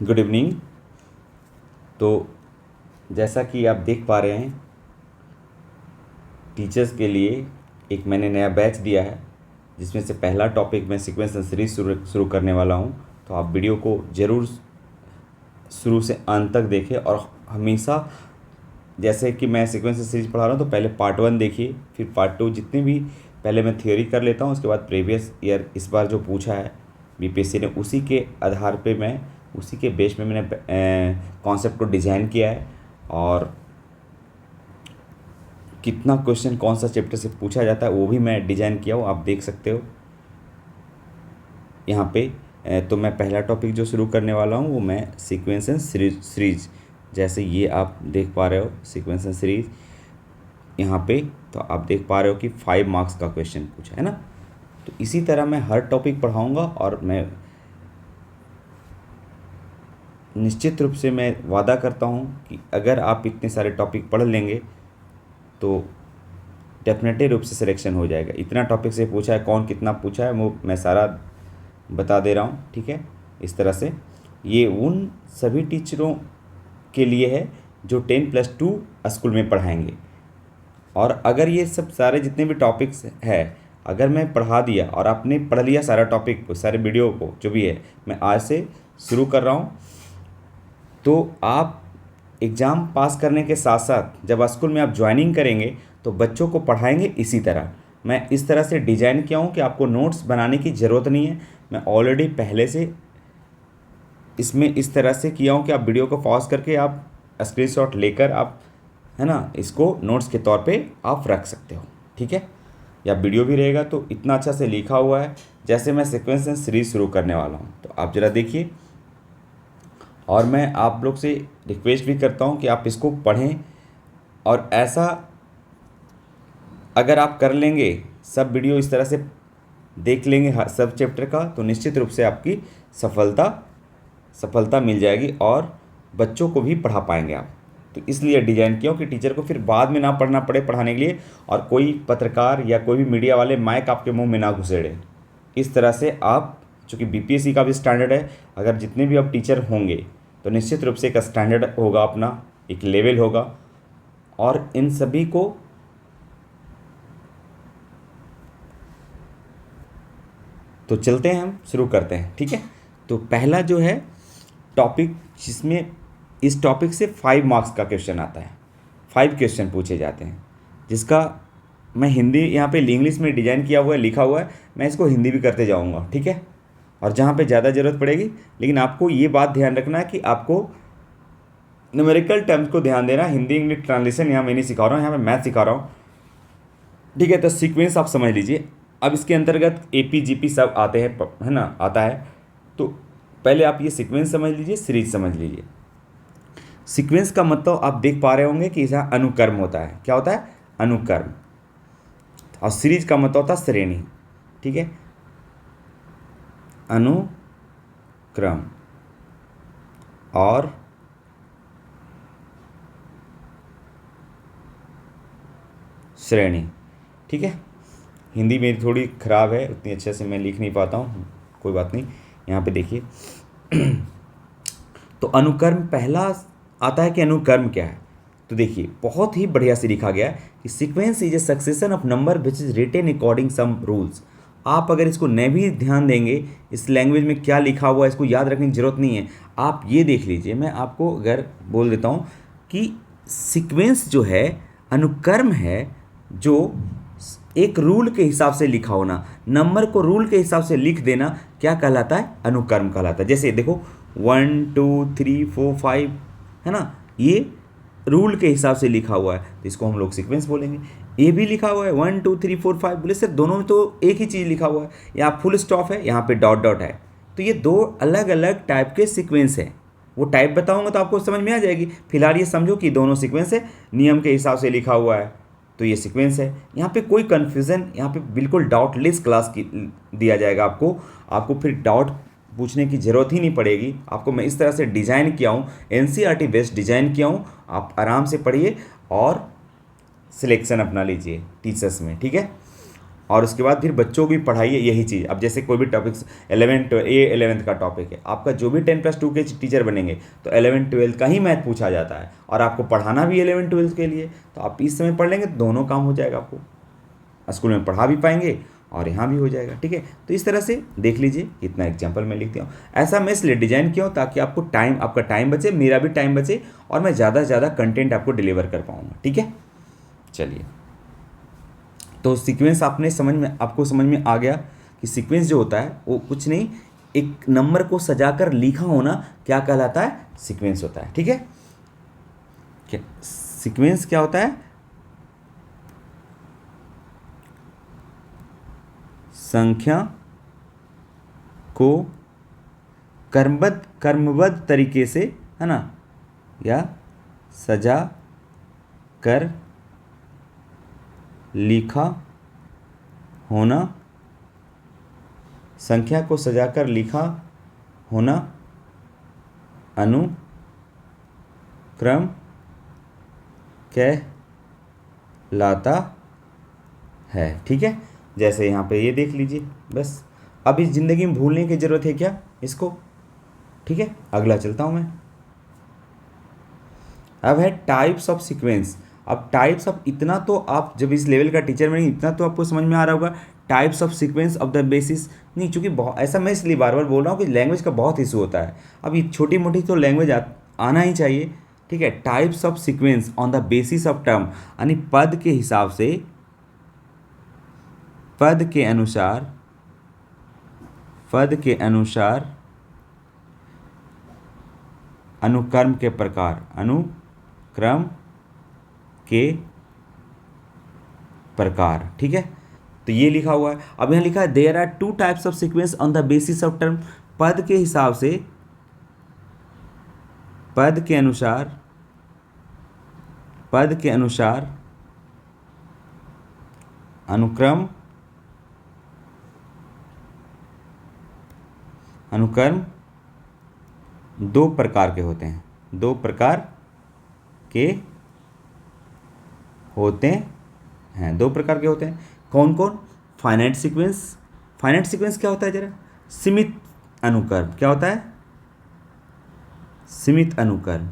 Good evening. तो जैसा कि आप देख पा रहे हैं, टीचर्स के लिए एक मैंने नया बैच दिया है, जिसमें से पहला टॉपिक मैं सीक्वेंस एंड सीरीज शुरू करने वाला हूं। तो आप वीडियो को ज़रूर शुरू से अंत तक देखें और हमेशा जैसे कि मैं सीक्वेंस एंड सीरीज पढ़ा रहा हूं तो पहले पार्ट 1 देखिए, फिर पार्ट 2, जितने भी पहले मैं थ्योरी कर लेता हूं, उसके बाद प्रीवियस ईयर इस बार जो पूछा है बीपीएससी ने, उसी के आधार पे मैं उसी के बेस में मैंने कॉन्सेप्ट को डिज़ाइन किया है। और कितना क्वेश्चन कौन सा चैप्टर से पूछा जाता है वो भी मैं डिज़ाइन किया हूँ, आप देख सकते हो यहाँ पे। तो मैं पहला टॉपिक जो शुरू करने वाला हूँ वो मैं सीक्वेंस एंड सीरीज, जैसे ये आप देख पा रहे हो सीक्वेंस एंड सीरीज यहाँ पे। तो आप देख पा रहे हो कि 5 मार्क्स का क्वेश्चन पूछा है ना। तो इसी तरह मैं हर टॉपिक पढ़ाऊँगा और मैं निश्चित रूप से मैं वादा करता हूँ कि अगर आप इतने सारे टॉपिक पढ़ लेंगे तो डेफिनेटली रूप से सिलेक्शन हो जाएगा। इतना टॉपिक से पूछा है, कौन कितना पूछा है वो मैं सारा बता दे रहा हूँ, ठीक है। इस तरह से ये उन सभी टीचरों के लिए है जो 10+2 स्कूल में पढ़ाएंगे। और अगर ये सब सारे जितने भी टॉपिक्स है, अगर मैं पढ़ा दिया और आपने पढ़ लिया सारा टॉपिक को, सारे वीडियो को, जो भी है मैं आज से शुरू कर रहा हूँ, तो आप एग्ज़ाम पास करने के साथ साथ जब स्कूल में आप ज्वाइनिंग करेंगे तो बच्चों को पढ़ाएंगे इसी तरह। मैं इस तरह से डिज़ाइन किया हूँ कि आपको नोट्स बनाने की ज़रूरत नहीं है। मैं ऑलरेडी पहले से इसमें इस तरह से किया हूँ कि आप वीडियो को पॉज करके आप स्क्रीनशॉट लेकर आप, है ना, इसको नोट्स के तौर पे आप रख सकते हो, ठीक है। या वीडियो भी रहेगा तो इतना अच्छा से लिखा हुआ है जैसे मैं सीक्वेंस एंड सीरीज शुरू करने वाला हूँ। तो आप ज़रा देखिए, और मैं आप लोग से रिक्वेस्ट भी करता हूँ कि आप इसको पढ़ें। और ऐसा अगर आप कर लेंगे, सब वीडियो इस तरह से देख लेंगे सब चैप्टर का, तो निश्चित रूप से आपकी सफलता मिल जाएगी और बच्चों को भी पढ़ा पाएंगे आप। तो इसलिए डिज़ाइन किया कि टीचर को फिर बाद में ना पढ़ना पड़े पढ़ाने के लिए, और कोई पत्रकार या कोई भी मीडिया वाले माइक आपके मुंह में ना घुसेड़े। इस तरह से आप, चूँकि बीपीएससी का भी स्टैंडर्ड है, अगर जितने भी अब टीचर होंगे तो निश्चित रूप से एक स्टैंडर्ड होगा, अपना एक लेवल होगा। और इन सभी को तो चलते हैं, हम शुरू करते हैं, ठीक है। तो पहला जो है टॉपिक, जिसमें इस टॉपिक से 5 मार्क्स का क्वेश्चन आता है, 5 क्वेश्चन पूछे जाते हैं, जिसका मैं हिंदी यहाँ पे इंग्लिश में डिज़ाइन किया हुआ है, लिखा हुआ है। मैं इसको हिंदी भी करते जाऊँगा, ठीक है। और जहाँ पे ज़्यादा ज़रूरत पड़ेगी, लेकिन आपको ये बात ध्यान रखना है कि आपको न्यूमेरिकल टर्म्स को ध्यान देना। हिंदी इंग्लिश ट्रांसलेशन यहाँ मैं नहीं सिखा रहा हूँ, यहाँ मैं मैथ सिखा रहा हूँ, ठीक है। तो सीक्वेंस आप समझ लीजिए। अब इसके अंतर्गत एपी जीपी सब आते हैं, है ना, आता है। तो पहले आप ये सीक्वेंस समझ लीजिए, सीरीज समझ लीजिए। सीक्वेंस का मतलब आप देख पा रहे होंगे कि इसका अनुक्रम होता है। क्या होता है? अनुक्रम। और सीरीज का मतलब होता है श्रेणी, ठीक है। अनुक्रम और श्रेणी, ठीक है। हिंदी मेरी थोड़ी ख़राब है, उतनी अच्छे से मैं लिख नहीं पाता हूँ, कोई बात नहीं। यहाँ पे देखिए तो अनुक्रम पहला आता है कि अनुक्रम क्या है। तो देखिए बहुत ही बढ़िया से लिखा गया है कि sequence is a succession of number which is written according some rules. आप अगर इसको न भी ध्यान देंगे, इस लैंग्वेज में क्या लिखा हुआ है इसको याद रखने की जरूरत नहीं है। आप ये देख लीजिए, मैं आपको अगर बोल देता हूँ कि सीक्वेंस जो है अनुक्रम है, जो एक रूल के हिसाब से लिखा होना, नंबर को रूल के हिसाब से लिख देना, क्या कहलाता है? अनुक्रम कहलाता है। जैसे देखो 1 2 3 4 5, है ना, ये रूल के हिसाब से लिखा हुआ है, तो इसको हम लोग सीक्वेंस बोलेंगे। ये भी लिखा हुआ है 1 2 3 4 5, बोले सर दोनों में तो एक ही चीज़ लिखा हुआ है, यहाँ फुल स्टॉप है, यहाँ पे डॉट डॉट है। तो ये दो अलग अलग टाइप के सीक्वेंस हैं। वो टाइप बताऊंगा तो आपको समझ में आ जाएगी। फिलहाल ये समझो कि दोनों सीक्वेंस है, नियम के हिसाब से लिखा हुआ है, तो ये सीक्वेंस है। यहाँ पे कोई कन्फ्यूज़न, यहाँ पे बिल्कुल डाउटलेस क्लास की दिया जाएगा आपको फिर डाउट पूछने की ज़रूरत ही नहीं पड़ेगी। आपको मैं इस तरह से डिज़ाइन किया हूँ, एनसीईआरटी बेस्ड डिज़ाइन किया हूँ। आप आराम से पढ़िए और सिलेक्शन अपना लीजिए टीचर्स में, ठीक है। और उसके बाद फिर बच्चों को भी पढ़ाइए यही चीज़। अब जैसे कोई भी टॉपिक्स 11th का टॉपिक है, आपका जो भी 10+2 के टीचर बनेंगे तो 11th-12th का ही मैथ पूछा जाता है, और आपको पढ़ाना भी 11th-12th के लिए, तो आप इस समय पढ़ लेंगे तो दोनों काम हो जाएगा, आपको स्कूल में पढ़ा भी पाएंगे और यहाँ भी हो जाएगा। ठीक है, तो इस तरह से देख लीजिए, इतना एग्जाम्पल मैं लिखती हूँ। ऐसा मैं इसलिए डिजाइन किया हूँ ताकि आपको टाइम, आपका टाइम बचे, मेरा भी टाइम बचे, और मैं ज़्यादा से ज़्यादा कंटेंट आपको डिलीवर कर पाऊँगा। ठीक है, चलिए, तो सीक्वेंस आपको समझ में आ गया कि सीक्वेंस जो होता है वो कुछ नहीं, एक नंबर को सजाकर लिखा होना क्या कहलाता है, सीक्वेंस होता है। ठीक है, क्या सीक्वेंस क्या होता है, संख्या को क्रमबद्ध तरीके से, है ना, या सजा कर लिखा होना, संख्या को सजाकर लिखा होना अनुक्रम कहलाता है। ठीक है, जैसे यहाँ पे ये देख लीजिए, बस अब इस ज़िंदगी में भूलने की ज़रूरत है क्या इसको। ठीक है, अगला चलता हूँ मैं। अब है टाइप्स ऑफ सीक्वेंस। अब टाइप्स ऑफ, इतना तो आप जब इस लेवल का टीचर बनेंगे इतना तो आपको समझ में आ रहा होगा, types of sequence of the basis. नहीं, चूंकि बहुत ऐसा मैं इसलिए बार बार बोल रहा हूँ कि लैंग्वेज का बहुत इशू होता है। अब ये छोटी मोटी तो लैंग्वेज आना ही चाहिए। ठीक है, types of sequence on the basis of term, यानी पद के हिसाब से, पद के अनुसार अनुक्रम के प्रकार। ठीक है, तो ये लिखा हुआ है। अब यहाँ लिखा है there are 2 types of sequence on the basis of term, पद के हिसाब से, पद के अनुसार अनुक्रम 2 प्रकार के होते हैं, 2 प्रकार के होते हैं, 2 प्रकार के होते हैं। कौन कौन? Finite sequence. फाइनाइट सीक्वेंस क्या होता है जरा? सीमित अनुक्रम। क्या होता है? सीमित अनुक्रम।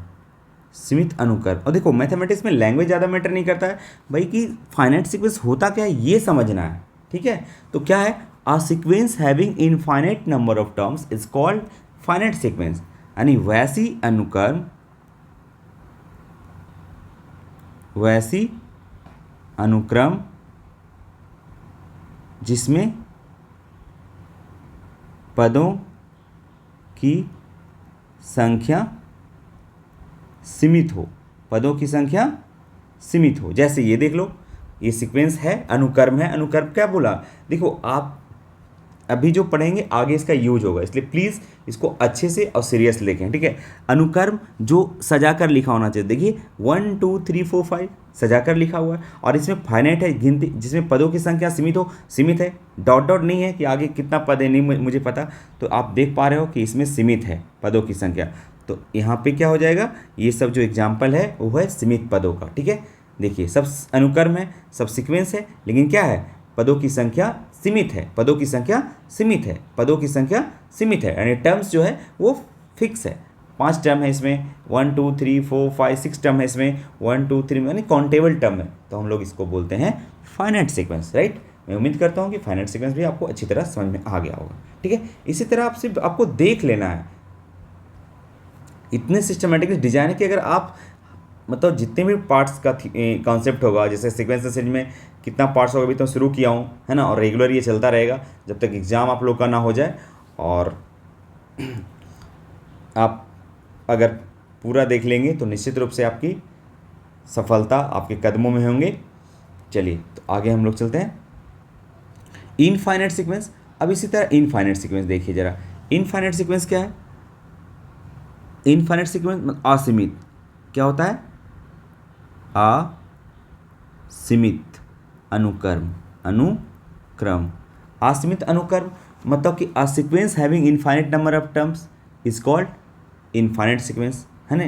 सीमित अनुक्रम। और देखो मैथमेटिक्स में लैंग्वेज ज़्यादा मैटर नहीं करता है भाई, कि फाइनाइट सीक्वेंस होता क्या है ये समझना है। ठीक है, तो क्या है, a sequence having infinite number of terms is called finite sequence, यानी वैसी अनुक्रम जिसमें पदों की संख्या सीमित हो, पदों की संख्या सीमित हो। जैसे ये देख लो, ये सीक्वेंस है, अनुक्रम है। अनुक्रम क्या बोला? देखो आप अभी जो पढ़ेंगे आगे इसका यूज होगा, इसलिए प्लीज़ इसको अच्छे से और सीरियस लिखें। ठीक है, अनुक्रम जो सजा कर लिखा होना चाहिए। देखिए 1 2 3 4 5 सजा कर लिखा हुआ है, और इसमें फाइनाइट है गिनती, जिसमें पदों की संख्या सीमित है। डॉट डॉट नहीं है कि आगे कितना पद है, नहीं मुझे पता, तो आप देख पा रहे हो कि इसमें सीमित है पदों की संख्या। तो यहाँ पे क्या हो जाएगा, ये सब जो एग्जाम्पल है वो है सीमित पदों का। ठीक है, देखिए सब अनुक्रम है, सब सीक्वेंस है, लेकिन क्या है, पदों की संख्या सीमित है, पदों की संख्या सीमित है, पदों की संख्या सीमित है, यानी टर्म्स जो है वो फिक्स है। 5 टर्म है इसमें, 1 2 3 4 5 6 टर्म है इसमें, 1 2 3, यानी काउंटेबल टर्म है, तो हम लोग इसको बोलते हैं फाइनाइट सीक्वेंस। राइट, मैं उम्मीद करता हूँ कि फाइनाइट सीक्वेंस भी आपको अच्छी तरह समझ में आ गया होगा। ठीक है, इसी तरह आपको देख लेना है, इतने सिस्टमेटिकली डिजाइन है कि अगर आप मतलब जितने भी पार्ट्स का कॉन्सेप्ट होगा, जैसे सीक्वेंस में कितना पार्ट्स होगा अभी तो शुरू किया हूँ, है ना, और रेगुलर ये चलता रहेगा जब तक एग्ज़ाम आप लोग का ना हो जाए। और आप अगर पूरा देख लेंगे तो निश्चित रूप से आपकी सफलता आपके कदमों में होंगे। चलिए, तो आगे हम लोग चलते हैं। Infinite sequence. अब इसी तरह इनफाइनाइट सीक्वेंस देखिए जरा, इनफाइनाइट सीक्वेंस क्या है? इनफाइनाइट सीक्वेंस असीमित। क्या होता है? असीमित अनुक्रम। असीमित अनुक्रम मतलब कि a sequence having infinite number of terms is called infinite sequence, है ना।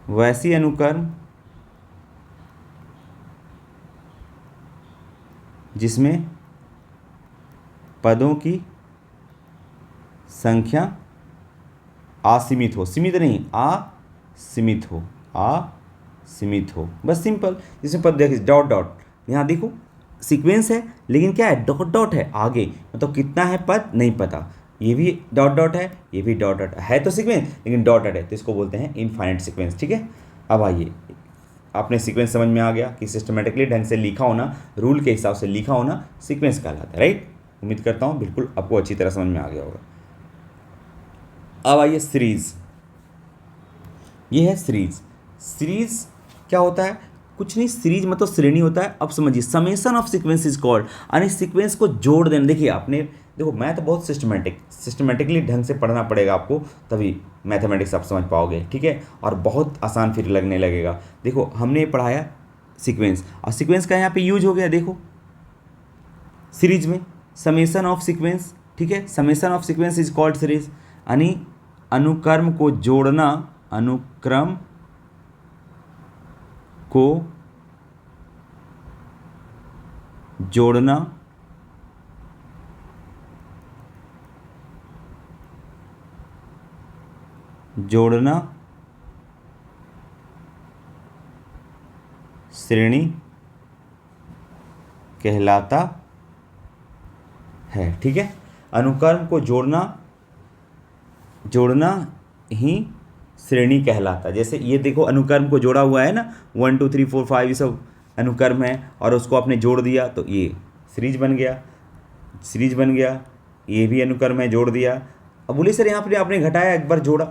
वैसी अनुक्रम जिसमें पदों की संख्या असीमित हो, सीमित नहीं, असीमित हो, असीमित हो, बस सिंपल। जिसमें पद देखिए डॉट डॉट, यहाँ देखो सीक्वेंस है लेकिन क्या है, डॉट डॉट है आगे, मतलब कितना है पद नहीं पता, ये भी डॉट डॉट है, ये भी डॉट डॉट है तो सीक्वेंस, लेकिन डॉट डॉट है तो इसको बोलते हैं इनफाइनाइट सीक्वेंस। ठीक है, अब आइए, आपने सीक्वेंस समझ में आ गया कि सिस्टमेटिकली ढंग से लिखा होना, रूल के हिसाब से लिखा होना सीक्वेंस कहलाता है, राइट। उम्मीद करता हूँ बिल्कुल आपको अच्छी तरह समझ में आ गया होगा। अब आइए सीरीज, ये है सीरीज। सीरीज क्या होता है, कुछ नहीं, सीरीज मतलब श्रेणी होता है। अब समझिए, summation of sequence is called, यानी सीक्वेंस को जोड़ देना। देखिए आपने, देखो मैथ तो बहुत सिस्टमेटिकली ढंग से पढ़ना पड़ेगा आपको, तभी मैथमेटिक्स आप समझ पाओगे। ठीक है, और बहुत आसान फिर लगने लगेगा। देखो हमने पढ़ाया सीक्वेंस, और सीक्वेंस का यहाँ पे यूज हो गया, देखो सीरीज में समेशन ऑफ सीक्वेंस। ठीक है, summation of sequence is called series, यानी अनुक्रम को जोड़ना, अनुक्रम को जोड़ना श्रेणी कहलाता है। ठीक है, अनुक्रम को जोड़ना ही श्रेणी कहलाता है। जैसे ये देखो अनुक्रम को जोड़ा हुआ है ना, 1 2 3 4 5 ये सब अनुक्रम है, और उसको आपने जोड़ दिया तो ये सीरीज बन गया। ये भी अनुक्रम है, जोड़ दिया। अब बोले सर यहाँ पर आपने घटाया, एक बार जोड़ा,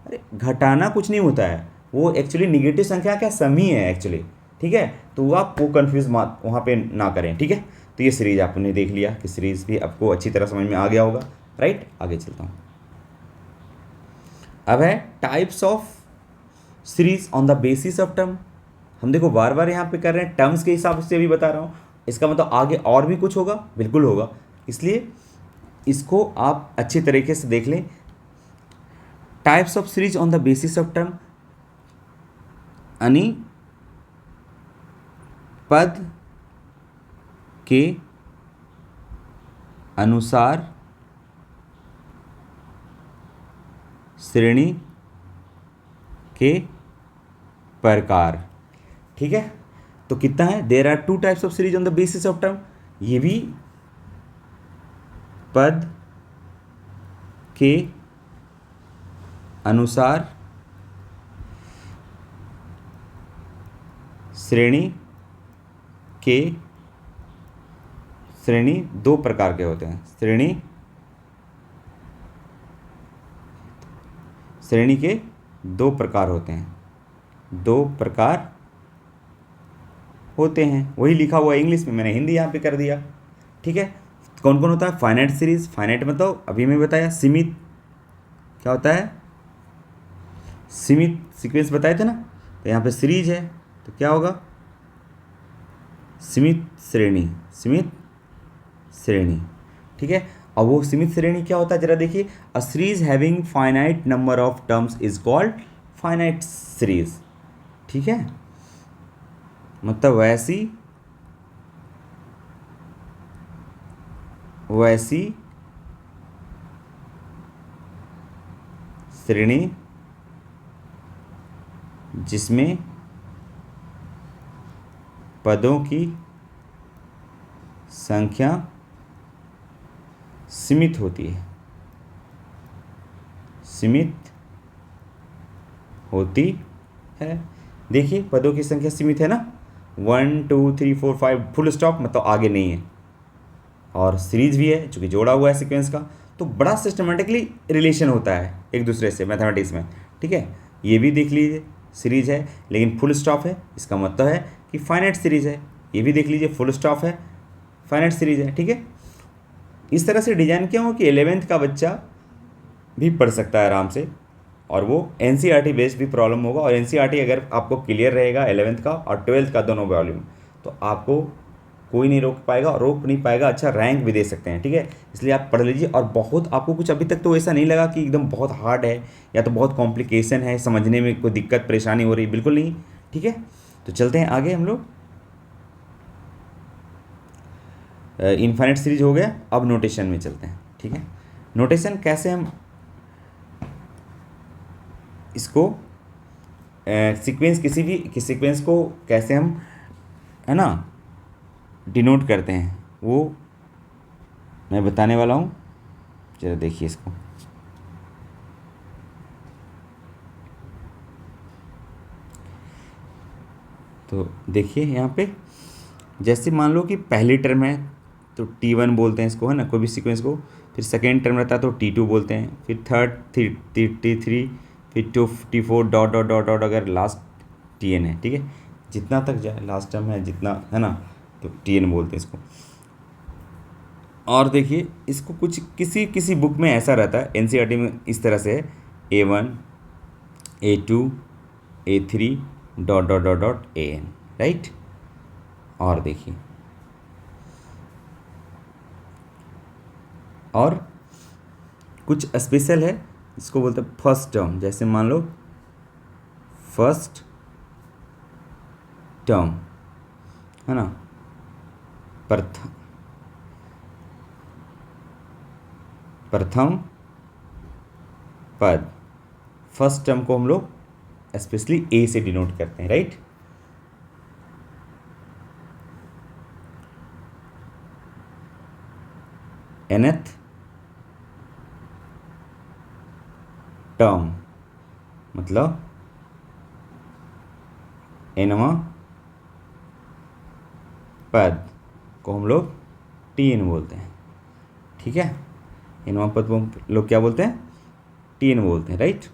अरे घटाना कुछ नहीं होता है, वो एक्चुअली निगेटिव संख्या का सम ही है एक्चुअली। ठीक है, तो आप वो कन्फ्यूज़ मत वहाँ पे ना करें। ठीक है, तो ये सीरीज आपने देख लिया कि सीरीज भी आपको अच्छी तरह समझ में आ गया होगा, राइट। आगे चलता हूँ, अब है types of series on the basis of term. हम देखो बार बार यहाँ पे कर रहे हैं, टर्म्स के हिसाब से भी बता रहा हूँ, इसका मतलब आगे और भी कुछ होगा, बिल्कुल होगा, इसलिए इसको आप अच्छी तरीके से देख लें। Types of series on the basis of term, यानी पद के अनुसार श्रेणी के प्रकार। ठीक है, तो कितना है, there are 2 types of series on the basis of term, ये भी पद के अनुसार श्रेणी 2 प्रकार के होते हैं। श्रेणी के 2 प्रकार होते हैं, 2 प्रकार होते हैं। वही लिखा हुआ है इंग्लिश में, मैंने हिंदी यहाँ पे कर दिया। ठीक है, कौन कौन होता है, फाइनाइट सीरीज, फाइनाइट मतलब अभी मैं बताया, सीमित क्या होता है, सीमित सीक्वेंस बताए थे ना, तो यहाँ पे सीरीज है तो क्या होगा, सीमित श्रेणी। ठीक है, और वो सीमित श्रेणी क्या होता है जरा देखिए, a series having finite number of terms is called finite series. ठीक है, मतलब वैसी श्रेणी जिसमें पदों की संख्या सीमित होती है। देखिए पदों की संख्या सीमित है ना, 1 2 3 4 5 फुल स्टॉप, मतलब आगे नहीं है, और सीरीज भी है चूँकि जोड़ा हुआ है सीक्वेंस का, तो बड़ा सिस्टमेटिकली रिलेशन होता है एक दूसरे से मैथमेटिक्स में। ठीक है, ये भी देख लीजिए सीरीज है लेकिन फुल स्टॉप है, इसका मतलब है कि फाइनाइट सीरीज है। ये भी देख लीजिए फुल स्टॉप है, फाइनाइट सीरीज है। ठीक है, इस तरह से डिजाइन किया हो कि 11th का बच्चा भी पढ़ सकता है आराम से, और वो NCERT बेस्ड भी प्रॉब्लम होगा, और NCERT अगर आपको क्लियर रहेगा 11th का और 12th का दोनों वॉल्यूम, तो आपको कोई नहीं रोक पाएगा, और रोक नहीं पाएगा, अच्छा रैंक भी दे सकते हैं। ठीक है, इसलिए आप पढ़ लीजिए। और बहुत आपको कुछ अभी तक तो ऐसा नहीं लगा कि एकदम बहुत हार्ड है या तो बहुत कॉम्प्लिकेशन है, समझने में कोई दिक्कत परेशानी हो रही, बिल्कुल नहीं। ठीक है, तो चलते हैं आगे हम लोग। इनफाइनाइट सीरीज हो गया। अब नोटेशन में चलते हैं, ठीक है। नोटेशन कैसे हम इसको सीक्वेंस किसी सीक्वेंस को कैसे हम, है ना, डिनोट करते हैं, वो मैं बताने वाला हूँ। जरा देखिए इसको। तो देखिए यहाँ पे, जैसे मान लो कि पहली टर्म है तो T1 बोलते हैं इसको, है ना, कोई भी सीक्वेंस को। फिर सेकेंड टर्म रहता है तो T2 बोलते हैं। फिर थर्ड T3, फिर T4 dot dot dot dot, अगर लास्ट Tn है, ठीक है, जितना तक जाए लास्ट टर्म है जितना, है ना, तो Tn बोलते हैं इसको। और देखिए इसको कुछ किसी किसी बुक में ऐसा रहता है, NCERT में इस तरह से है, A1 A2 A3 dot dot dot dot AN, right. और देखिए, और कुछ स्पेशल है, इसको बोलते हैं फर्स्ट टर्म। जैसे मान लो फर्स्ट टर्म, है ना, प्रथम पद, फर्स्ट टर्म को हम लोग स्पेशली ए से डिनोट करते हैं, राइट। nth टर्म मतलब nवां पद को हम लोग Tn बोलते हैं, ठीक है। nवां पद को हम लोग क्या बोलते हैं? Tn बोलते हैं, right.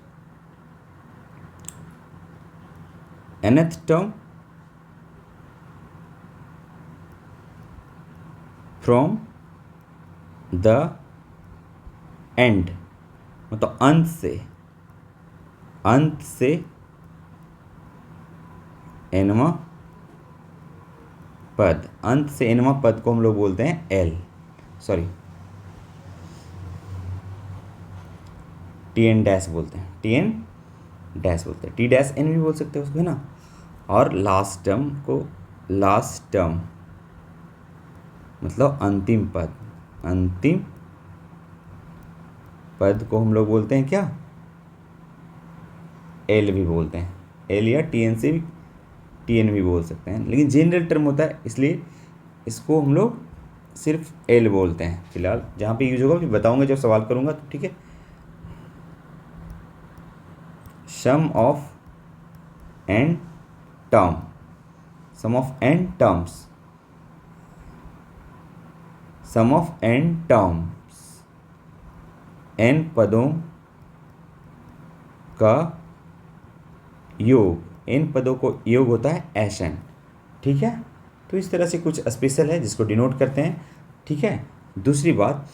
nth term from the end, मतलब अंत से nवां पद, अंत से nवां पद को हम लोग बोलते हैं Tn डैश बोलते हैं, Tn डैश बोलते हैं, T डैश N भी बोल सकते हैं उसको, है ना। और लास्ट टर्म को, लास्ट टर्म मतलब अंतिम पद को हम लोग बोलते हैं क्या? L भी बोलते हैं, L या Tn से भी Tn भी बोल सकते हैं, लेकिन जनरल टर्म होता है इसलिए इसको हम लोग सिर्फ L बोलते हैं फिलहाल। जहाँ पे यूज होगा फिर बताऊंगा जब सवाल करूंगा, तो ठीक है। सम ऑफ n टर्म्स, n पदों का योग, n पदों को योग होता है Sn, ठीक है। तो इस तरह से कुछ स्पेशल है जिसको डिनोट करते हैं, ठीक है। दूसरी बात,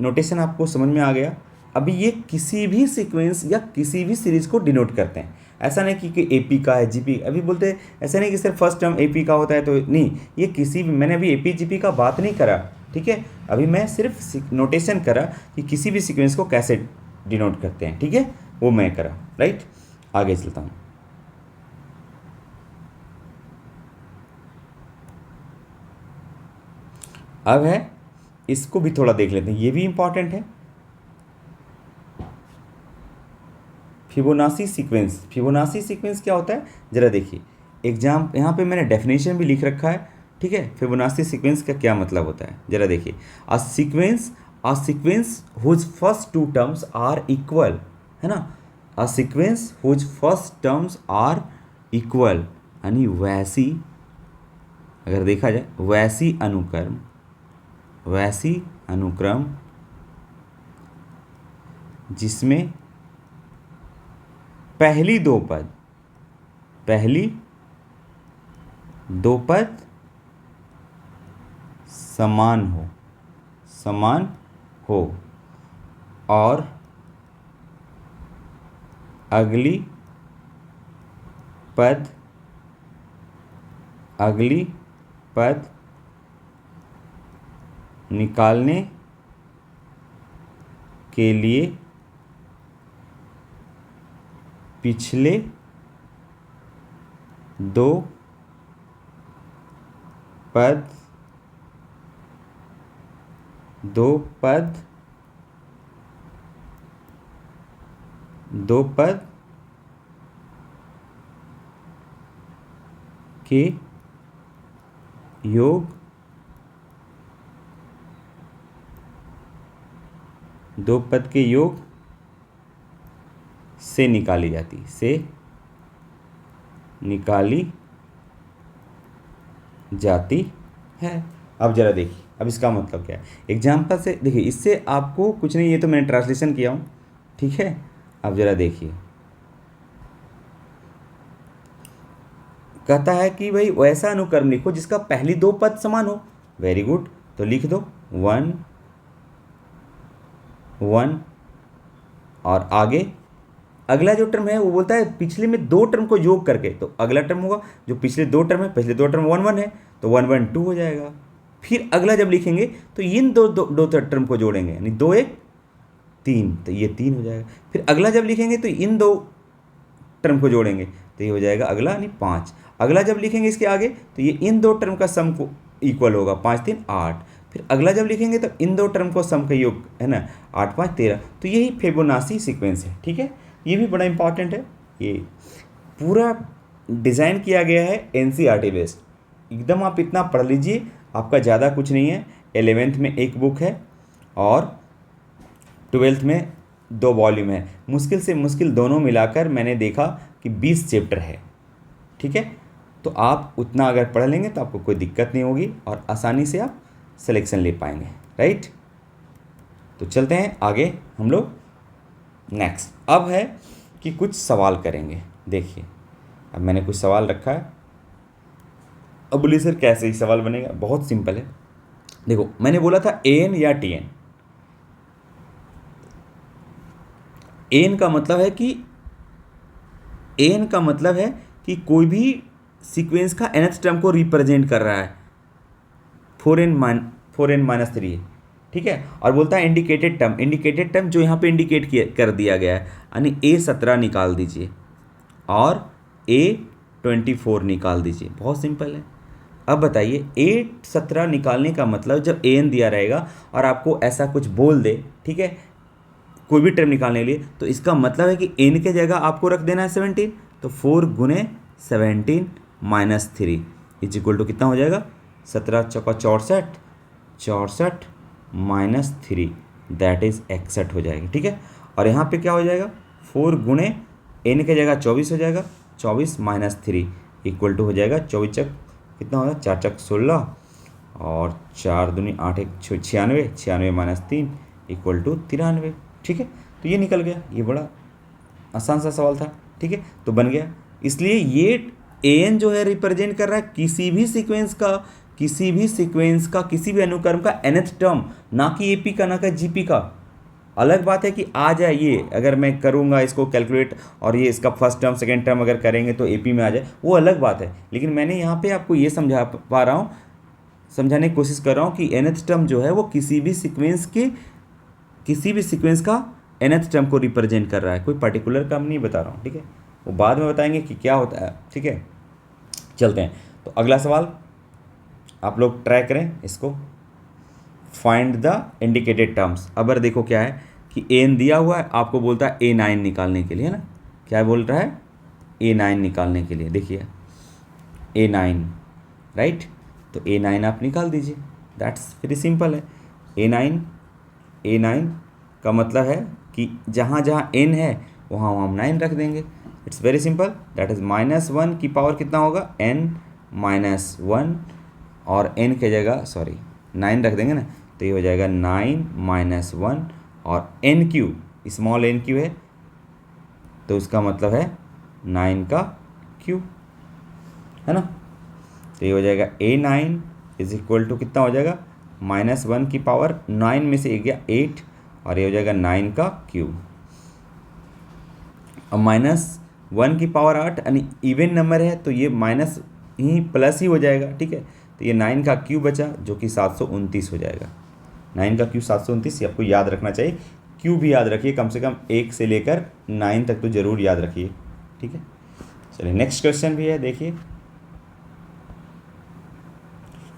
नोटेशन आपको समझ में आ गया। अभी ये किसी भी सीक्वेंस या किसी भी सीरीज को डिनोट करते हैं, ऐसा नहीं कि AP का है, GP, अभी बोलते हैं ऐसा नहीं कि सिर्फ फर्स्ट टर्म AP का होता है, तो नहीं, ये किसी भी, मैंने अभी AP GP का बात नहीं करा, ठीक है। अभी मैं सिर्फ नोटेशन करा कि किसी भी सीक्वेंस को कैसे डिनोट करते हैं, ठीक है, वो मैं करा, राइट। आगे चलता हूँ। अब है, इसको भी थोड़ा देख लेते हैं, ये भी इंपॉर्टेंट है। फिबोनाची सीक्वेंस क्या होता है, जरा देखिए। एग्जाम यहाँ पे मैंने डेफिनेशन भी लिख रखा है, ठीक है। फिबोनाची सीक्वेंस का क्या मतलब होता है, जरा देखिए। A sequence whose first two terms are equal, है ना, a sequence whose first terms are equal, यानी वैसी, अगर देखा जाए वैसी अनुक्रम जिसमें पहली दो पद समान हो और अगली पद निकालने के लिए पिछले दो पद दो पद के योग दो पद के योग से निकाली जाती है। अब जरा देखिए, अब इसका मतलब क्या है एग्जाम्पल से देखिए। इससे आपको कुछ नहीं, ये तो मैंने ट्रांसलेशन किया हूँ, ठीक है। अब जरा देखिए, कहता है कि भाई वैसा अनुक्रम लिखो जिसका पहली दो पद समान हो। वेरी गुड, तो लिख दो 1 1 और आगे अगला जो टर्म है वो बोलता है पिछले में दो टर्म को योग करके, तो अगला टर्म होगा जो पिछले दो टर्म है, पिछले दो टर्म 1 1 है तो 1 1 2 हो जाएगा। फिर अगला जब लिखेंगे तो इन दो टर्म को जोड़ेंगे, यानी 2 1 3, तो ये 3 हो जाएगा। फिर अगला जब लिखेंगे तो इन दो टर्म को जोड़ेंगे तो ये हो जाएगा अगला, यानी 5। अगला जब लिखेंगे इसके आगे तो ये इन दो टर्म का सम को इक्वल होगा, 5 3 8। फिर अगला जब लिखेंगे तो इन दो टर्म को सम का योग है ना, 8 5 13। तो यही फिबोनाची सीक्वेंस है, ठीक है। ये भी बड़ा इंपॉर्टेंट है। ये पूरा डिज़ाइन किया गया है एनसीईआरटी बेस्ड, एकदम आप इतना पढ़ लीजिए, आपका ज़्यादा कुछ नहीं है। 11th में एक बुक है और 12th में 2 वॉल्यूम है। मुश्किल से मुश्किल दोनों मिलाकर मैंने देखा कि 20 चैप्टर है, ठीक है। तो आप उतना अगर पढ़ लेंगे तो आपको कोई दिक्कत नहीं होगी और आसानी से आप सिलेक्शन ले पाएंगे, राइट। तो चलते हैं आगे हम लोग नेक्स्ट। अब है कि कुछ सवाल करेंगे। देखिए, अब मैंने कुछ सवाल रखा है। अब बोलिए सर कैसे ही सवाल बनेगा? बहुत सिंपल है। देखो, मैंने बोला था एन या टी एन। एन का मतलब है कि कोई भी सीक्वेंस का nth टर्म को रिप्रेजेंट कर रहा है। 4n-3, ठीक है। और बोलता है इंडिकेटेड टर्म जो यहाँ पे इंडिकेट कर दिया गया है, यानी A17 निकाल दीजिए और A24 निकाल दीजिए। बहुत सिंपल है। अब बताइए, A17 निकालने का मतलब जब an दिया रहेगा और आपको ऐसा कुछ बोल दे, ठीक है, कोई भी टर्म निकालने के लिए, तो इसका मतलब है कि n के जगह आपको रख देना है 17। तो 4 गुने 17 माइनस 3 इज इक्वल टू कितना हो जाएगा? 17 चौका 64, 64 माइनस 3 दैट इज 61 हो जाएगा, ठीक है। और यहाँ पे क्या हो जाएगा? 4 गुने n के जगह 24 हो जाएगा, 24 माइनस 3 इक्वल टू हो जाएगा 24 चक कितना होगा? 4 चक 16 और 4 दूनी 8 1 96, 96 माइनस 3 इक्वल टू 93, ठीक है। तो ये निकल गया। ये बड़ा आसान सा सवाल था, ठीक है। तो बन गया। इसलिए ये an जो है रिप्रेजेंट कर रहा है किसी भी सीक्वेंस का किसी भी अनुक्रम का nth टर्म, ना कि AP का, ना कि GP का। अलग बात है कि आ जाए ये, अगर मैं करूँगा इसको कैलकुलेट और ये इसका फर्स्ट टर्म सेकेंड टर्म अगर करेंगे तो AP में आ जाए, वो अलग बात है। लेकिन मैंने यहाँ पे आपको ये समझाने की कोशिश कर रहा हूँ कि nth टर्म जो है वो किसी भी सीक्वेंस का nth टर्म को रिप्रेजेंट कर रहा है। कोई पर्टिकुलर टर्म नहीं बता रहा हूँ, ठीक है। वो बाद में बताएंगे कि क्या होता है, ठीक है। चलते हैं। तो अगला सवाल आप लोग ट्राई करें इसको। Find the indicated terms. अगर देखो क्या है कि एन दिया हुआ है, आपको बोलता है A9 निकालने के लिए, है ना। क्या बोल रहा है? A9 निकालने के लिए। देखिए A9, राइट। तो A9 आप निकाल दीजिए, दैट्स वेरी सिंपल है। A9 का मतलब है कि जहाँ जहाँ n है वहाँ हम 9 रख देंगे। It's very simple. That is -1 की पावर कितना होगा? n-1 और n के जगह 9 रख देंगे ना, तो ये हो जाएगा 9 - 1 और n3 स्मॉल n3 है तो उसका मतलब है 9 का क्यूब, है ना। तो ये हो जाएगा A9 इज इक्वल टू कितना हो जाएगा? -1 की पावर 9 में से 1 गया 8 और ये हो जाएगा 9 का क्यूब। अब -1 की पावर 8 यानी इवन नंबर है तो ये माइनस ही प्लस ही हो जाएगा, ठीक है। तो ये 9 का क्यूब बचा जो कि 729 हो जाएगा। 9 का क्यूब 729, ये आपको याद रखना चाहिए। क्यूब भी याद रखिए, कम से कम 1 से लेकर 9 तक तो ज़रूर याद रखिए, ठीक है। चलिए नेक्स्ट क्वेश्चन भी है, देखिए।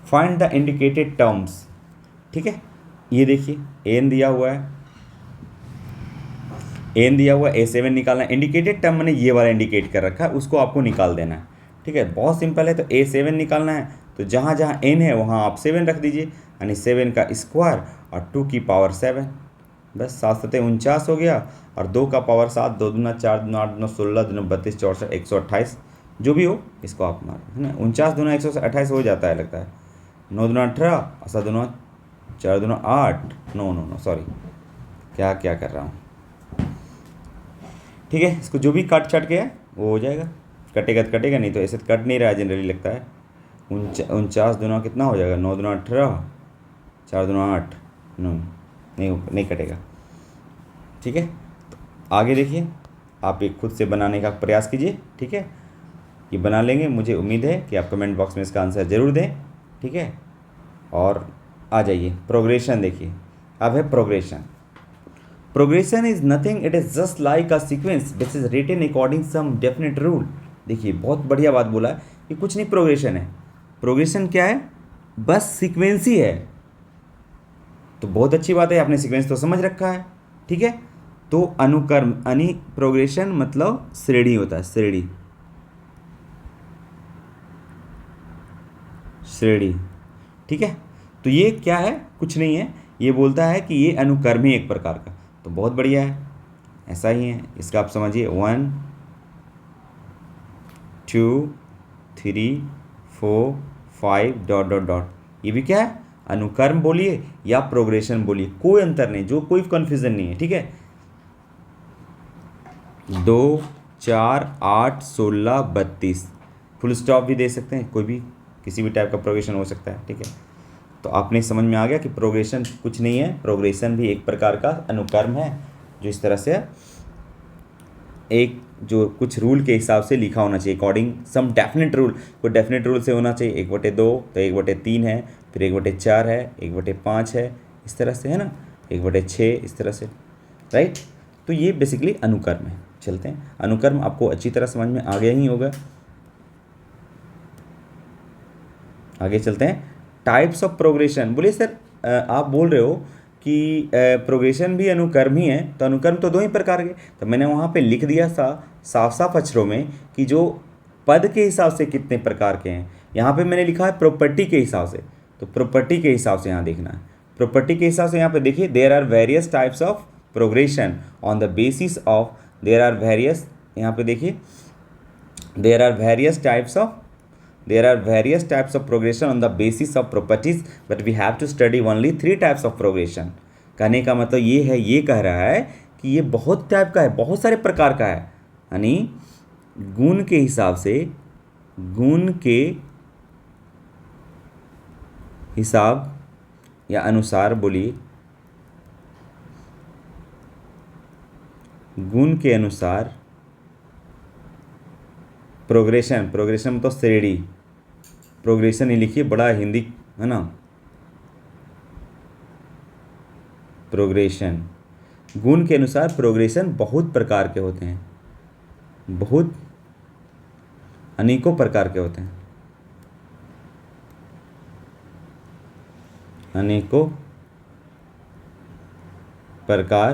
फाइंड द इंडिकेटेड टर्म्स, ठीक है। ये देखिए एन दिया हुआ है, एन दिया हुआ है, A7 निकालना है। इंडिकेटेड टर्म मैंने ये वाला इंडिकेट कर रखा है, उसको आपको निकाल देना है। ठीक है, बहुत सिंपल है। तो A7 निकालना है, तो जहाँ जहाँ n है वहाँ आप 7 रख दीजिए, यानी 7 का स्क्वायर और 2 की पावर 7, बस 7 7 49 हो गया, और 2 का पावर 7, 2 दूना 4 दूना 8 दूना 16 दूना 32 64 128, जो भी हो इसको आप मार, है ना। 49 दूना 128 हो जाता है लगता है, 9 दूना 18 और 7 दूना 4 दूना 8, नो नो नो सॉरी, क्या क्या कर रहा हूँ। ठीक है, इसको जो भी काट छाट के है वो हो जाएगा, कटेगा तो कटेगा, नहीं तो ऐसे तो कट नहीं रहा है जनरली लगता है। 49 दूना कितना हो जाएगा, 9 दूना 18, 4 दूना 8, नो नहीं कटेगा। ठीक है, तो आगे देखिए, आप एक खुद से बनाने का प्रयास कीजिए। ठीक है, ये बना लेंगे, मुझे उम्मीद है कि आप कमेंट बॉक्स में इसका आंसर ज़रूर दें। ठीक है, और आ जाइए प्रोग्रेशन देखिए, अब है progression. Progression is nothing, it is just like a sequence this is written according some definite rule. देखिए बहुत बढ़िया बात बोला है, कि कुछ नहीं प्रोग्रेशन है। प्रोग्रेशन क्या है, बस सीक्वेंस ही है। तो बहुत अच्छी बात है, आपने सीक्वेंस तो समझ रखा है। ठीक है, तो अनुक्रम यानी प्रोग्रेशन मतलब श्रेणी होता है, श्रेणी श्रेणी। ठीक है, तो ये क्या है, कुछ नहीं है, ये बोलता है कि ये अनुक्रम ही एक प्रकार का। तो बहुत बढ़िया है, ऐसा ही है, इसका आप समझिए 1 2 3 4 5 डॉट डॉट डॉट, ये भी क्या है, अनुक्रम बोलिए या प्रोग्रेशन बोलिए, कोई अंतर नहीं, जो कोई कन्फ्यूजन नहीं है। ठीक है, 2 4 8 16 32, फुल स्टॉप भी दे सकते हैं, कोई भी किसी भी टाइप का प्रोग्रेशन हो सकता है। ठीक है, तो आपने समझ में आ गया कि प्रोग्रेशन कुछ नहीं है, प्रोग्रेशन भी एक प्रकार का अनुक्रम है, जो इस तरह से एक जो कुछ रूल के हिसाब से लिखा होना चाहिए, अकॉर्डिंग सम डेफिनेट रूल, कोई डेफिनेट रूल से होना चाहिए। 1/2 तो 1/3 है, फिर 1/4 है, 1/5 है, इस तरह से, है ना, 1/6 इस तरह से, राइट। तो ये बेसिकली अनुक्रम है। चलते हैं, अनुक्रम आपको अच्छी तरह समझ में आ गया ही होगा। आगे चलते हैं, टाइप्स ऑफ प्रोग्रेशन। बोलिए सर आप बोल रहे हो कि प्रोग्रेशन भी अनुक्रम ही है, तो अनुक्रम तो दो ही प्रकार के, तो मैंने वहाँ पे लिख दिया साफ साफ अक्षरों में कि जो पद के हिसाब से कितने प्रकार के हैं। यहाँ पे मैंने लिखा है प्रॉपर्टी के हिसाब से, तो प्रॉपर्टी के हिसाब से यहाँ देखना है। प्रॉपर्टी के हिसाब से यहाँ पे देखिए, there are various types of progression on the basis of, there are various, यहाँ पे देखिए, there are various types of, there are various types of progression on the basis of properties, but we have to study only 3 types of progression। कहने का मतलब ये है, ये कह रहा है कि ये बहुत टाइप का है, बहुत सारे प्रकार का है, यानी गुण के हिसाब से, गुण के हिसाब या अनुसार, बोलिए गुण के अनुसार प्रोग्रेशन, प्रोग्रेशन मतलब श्रेणी, प्रोग्रेशन ही लिखिए, बड़ा हिंदी है ना, प्रोग्रेशन, गुण के अनुसार प्रोग्रेशन बहुत प्रकार के होते हैं, बहुत अनेकों प्रकार के होते हैं, अनेकों प्रकार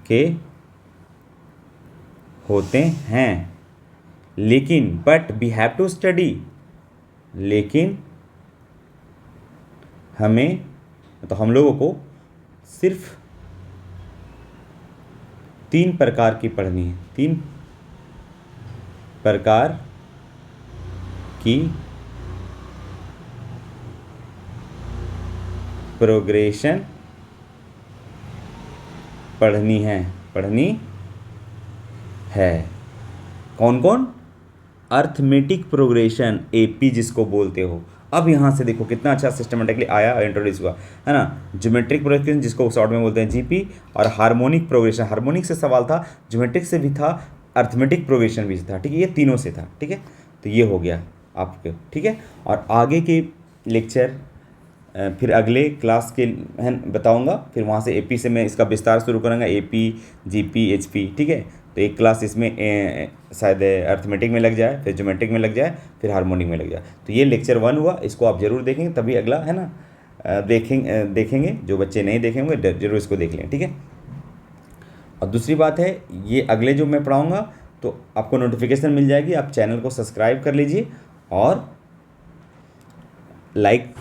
के होते हैं, लेकिन but we have to study, लेकिन हमें, तो हम लोगों को सिर्फ 3 प्रकार की पढ़नी है, 3 प्रकार की प्रोग्रेशन पढ़नी है। कौन कौन, अर्थमेटिक प्रोग्रेशन, एपी जिसको बोलते हो। अब यहाँ से देखो कितना अच्छा सिस्टमेटिकली आया, इंट्रोड्यूस हुआ, है ना। ज्योमेट्रिक प्रोग्रेशन जिसको शॉर्ट में बोलते हैं जीपी, और हार्मोनिक प्रोग्रेशन, हार्मोनिक से सवाल था, ज्योमेट्रिक से भी था, अर्थमेटिक प्रोग्रेशन भी था। ठीक है, ये तीनों से था। ठीक है, तो ये हो गया आपके। ठीक है, और आगे के लेक्चर फिर अगले क्लास के बताऊंगा, फिर वहाँ से एपी से मैं इसका विस्तार शुरू करूँगा, एपी जीपी एचपी। ठीक है, तो एक क्लास इसमें शायद अर्थमेटिक में लग जाए, फिर ज्योमेट्रिक में लग जाए, फिर हार्मोनिक में लग जाए। तो ये लेक्चर 1 हुआ, इसको आप जरूर देखेंगे, तभी अगला, है ना, देखेंगे, जो बच्चे नहीं देखे होंगे जरूर इसको देख लें, ठीक है। और दूसरी बात है, ये अगले जो मैं पढ़ाऊँगा तो आपको नोटिफिकेशन मिल जाएगी, आप चैनल को सब्सक्राइब कर लीजिए और लाइक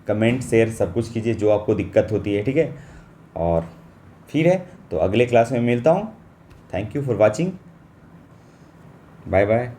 कमेंट शेयर सब कुछ कीजिए जो आपको दिक्कत होती है, ठीक है। और फिर है तो अगले क्लास में मिलता हूँ। Thank you for watching, bye bye.